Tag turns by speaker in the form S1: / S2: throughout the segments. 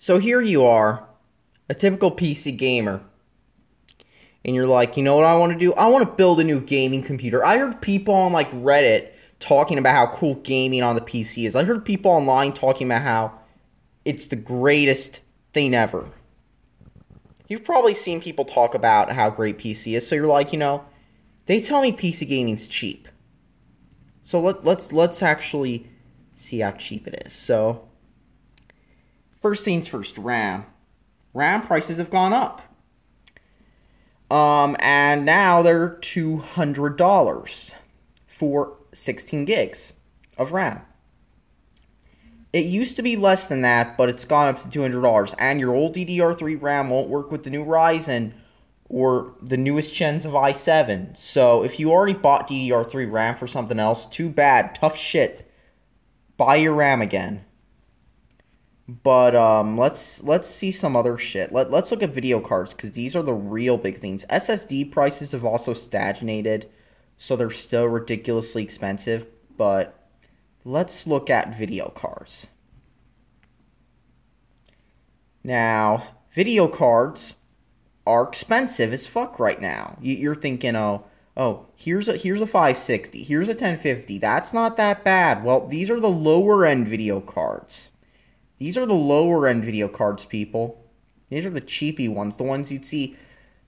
S1: So here you are, a typical PC gamer, and you're like, you know what I want to do? I want to build a new gaming computer. I heard people on like Reddit talking about how cool gaming on the PC is. I heard people online talking about how it's the greatest thing ever. You've probably seen people talk about how great PC is, so you're like, they tell me PC gaming's cheap. So let's actually see how cheap it is. So first things first, RAM. RAM prices have gone up. And now they're $200 for 16 gigs of RAM. It used to be less than that, but it's gone up to $200. And your old DDR3 RAM won't work with the new Ryzen or the newest gens of i7. So if you already bought DDR3 RAM for something else, too bad. Tough shit. Buy your RAM again. But let's see some other shit. Let's look at video cards, because these are the real big things. SSD prices have also stagnated, so they're still ridiculously expensive. But let's look at video cards. Now, video cards are expensive as fuck right now. You're thinking, oh, here's a 560, here's a 1050. That's not that bad. Well, these are the lower end video cards. These are the lower end video cards, people. These are the cheapy ones. The ones you'd see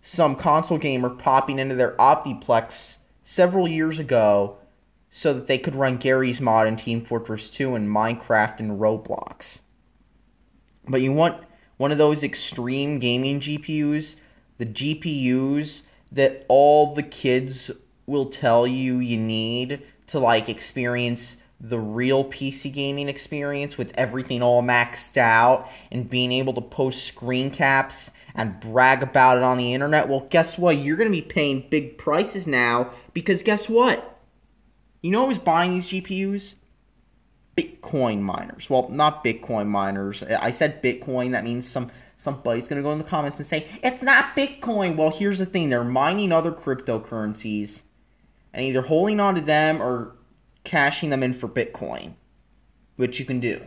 S1: some console gamer popping into their Optiplex several years ago so that they could run Gary's Mod in Team Fortress 2 and Minecraft and Roblox. But you want one of those extreme gaming GPUs, the GPUs that all the kids will tell you need to like experience the real PC gaming experience with everything all maxed out and being able to post screen caps and brag about it on the internet. Well, guess what? You're going to be paying big prices now, because guess what? You know who's buying these GPUs? Bitcoin miners. Well, not Bitcoin miners. I said Bitcoin. That means somebody's going to go in the comments and say, it's not Bitcoin. Well, here's the thing. They're mining other cryptocurrencies and either holding on to them or cashing them in for Bitcoin, which you can do.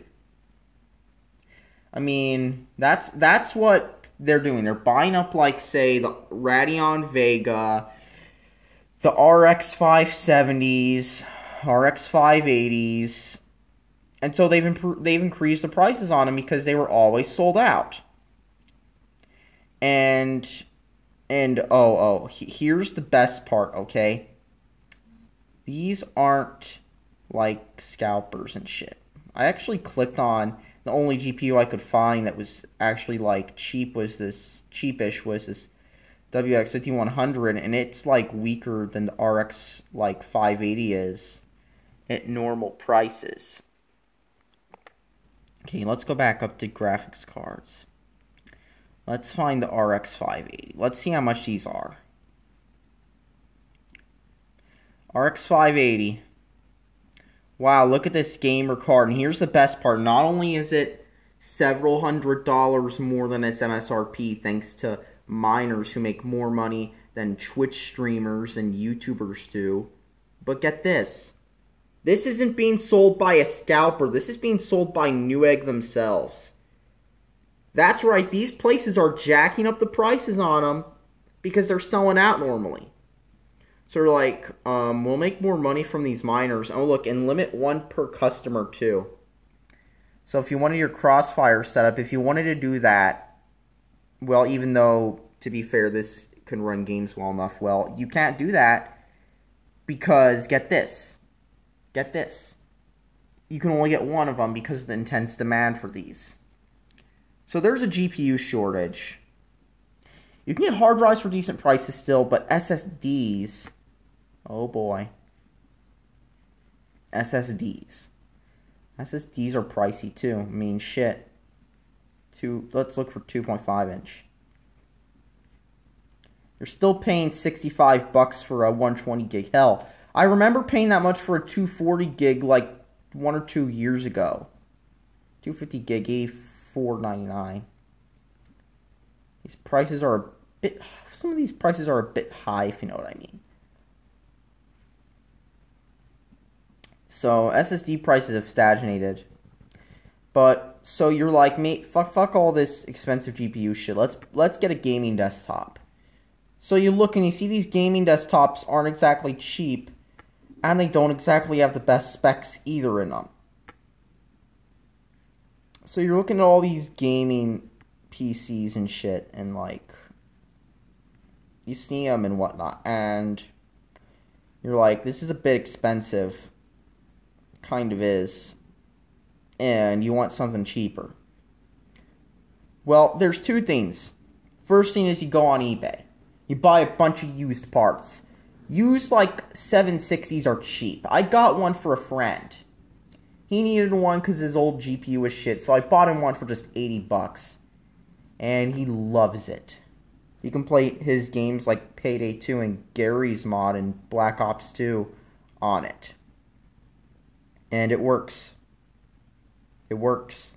S1: I mean, that's what they're doing. They're buying up, like, say, the Radeon Vega, the RX 570s, RX 580s, and so they've increased the prices on them because they were always sold out. And here's the best part, okay? These aren't like scalpers and shit. I actually clicked on the only GPU I could find that was actually like cheapish was this WX 5100, and it's like weaker than the RX like 580 is at normal prices. Okay, let's go back up to graphics cards. Let's find the RX 580. Let's see how much these are. RX 580. Wow, look at this gamer card. And here's the best part. Not only is it several $100s more than its MSRP, thanks to miners who make more money than Twitch streamers and YouTubers do, but get this. This isn't being sold by a scalper. This is being sold by Newegg themselves. That's right. These places are jacking up the prices on them because they're selling out normally. So they're like, we'll make more money from these miners. Oh, look, and limit one per customer, too. So if you wanted your Crossfire setup, if you wanted to do that, well, even though, to be fair, this can run games well enough, well, you can't do that because, get this. Get this. You can only get one of them because of the intense demand for these. So there's a GPU shortage. You can get hard drives for decent prices still, but SSDs... Oh boy. SSDs. SSDs are pricey too. I mean, shit. Let's look for 2.5 inch. You're still paying $65 for a 120 gig. Hell, I remember paying that much for a 240 gig like 1 or 2 years ago. 250 gig, $84.99. These prices are a bit... Some of these prices are a bit high, if you know what I mean. So SSD prices have stagnated. But So you're like, mate, fuck all this expensive GPU shit. Let's get a gaming desktop. So you look and you see these gaming desktops aren't exactly cheap, and they don't exactly have the best specs either in them. So you're looking at all these gaming PCs and shit, and like, you see them and whatnot, and you're like, this is a bit expensive. Kind of is. And you want something cheaper. Well, there's two things. First thing is you go on eBay. You buy a bunch of used parts. Used, like, 760s are cheap. I got one for a friend. He needed one because his old GPU was shit, so I bought him one for just 80 bucks. And he loves it. You can play his games like Payday 2 and Gary's mod and Black Ops 2 on it. And it works. It works.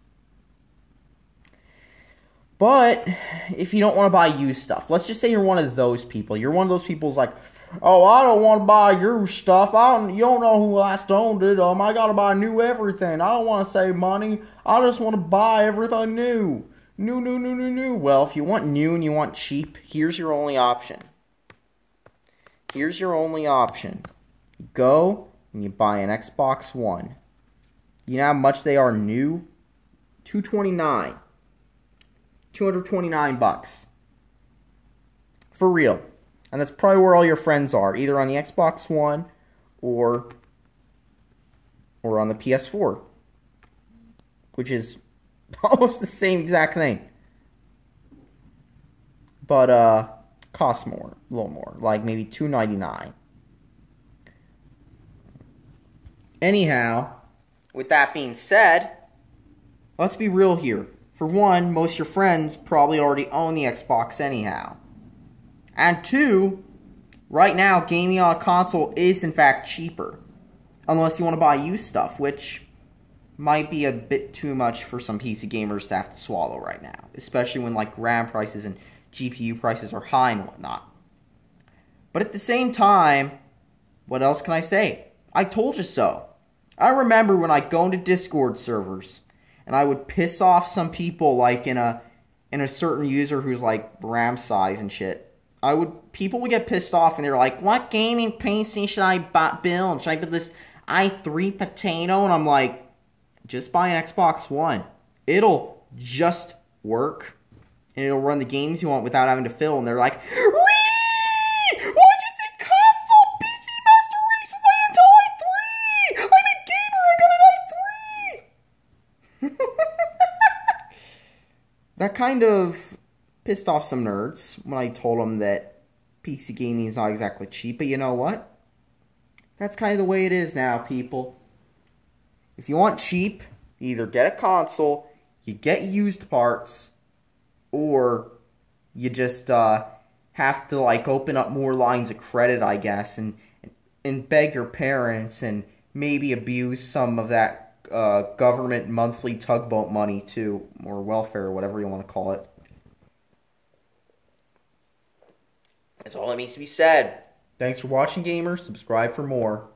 S1: But if you don't want to buy used stuff, let's just say you're one of those people. You're one of those people who's like, oh, I don't want to buy used stuff. You don't know who last owned it. I got to buy new everything. I don't want to save money. I just want to buy everything new. New. Well, if you want new and you want cheap, here's your only option. Here's your only option. You go and you buy an Xbox One. You know how much they are new? $229. $229. For real. And that's probably where all your friends are. Either on the Xbox One or on the PS4. Which is almost the same exact thing. But, costs more. A little more. Like maybe $299. Anyhow, with that being said, let's be real here. For one, most of your friends probably already own the Xbox anyhow. And two, right now, gaming on a console is in fact cheaper. Unless you want to buy used stuff, which might be a bit too much for some PC gamers to have to swallow right now. Especially when like RAM prices and GPU prices are high and whatnot. But at the same time, what else can I say? I told you so. I remember when I go into Discord servers and I would piss off some people like in a certain user who's like RAM size and shit. People would get pissed off and they're like, what gaming PC should I build? Should I build this i3 potato? And I'm like, just buy an Xbox One. It'll just work. And it'll run the games you want without having to fill. And they're like, whee! Why'd you say console? PC Master Race with my Intel i3! I'm a gamer, I got an i3! That kind of pissed off some nerds when I told them that PC gaming is not exactly cheap. But you know what? That's kind of the way it is now, people. If you want cheap, you either get a console, you get used parts, or you just have to like open up more lines of credit, I guess, and beg your parents and maybe abuse some of that government monthly tugboat money too, or welfare, or whatever you want to call it. That's all that needs to be said. Thanks for watching, gamers. Subscribe for more.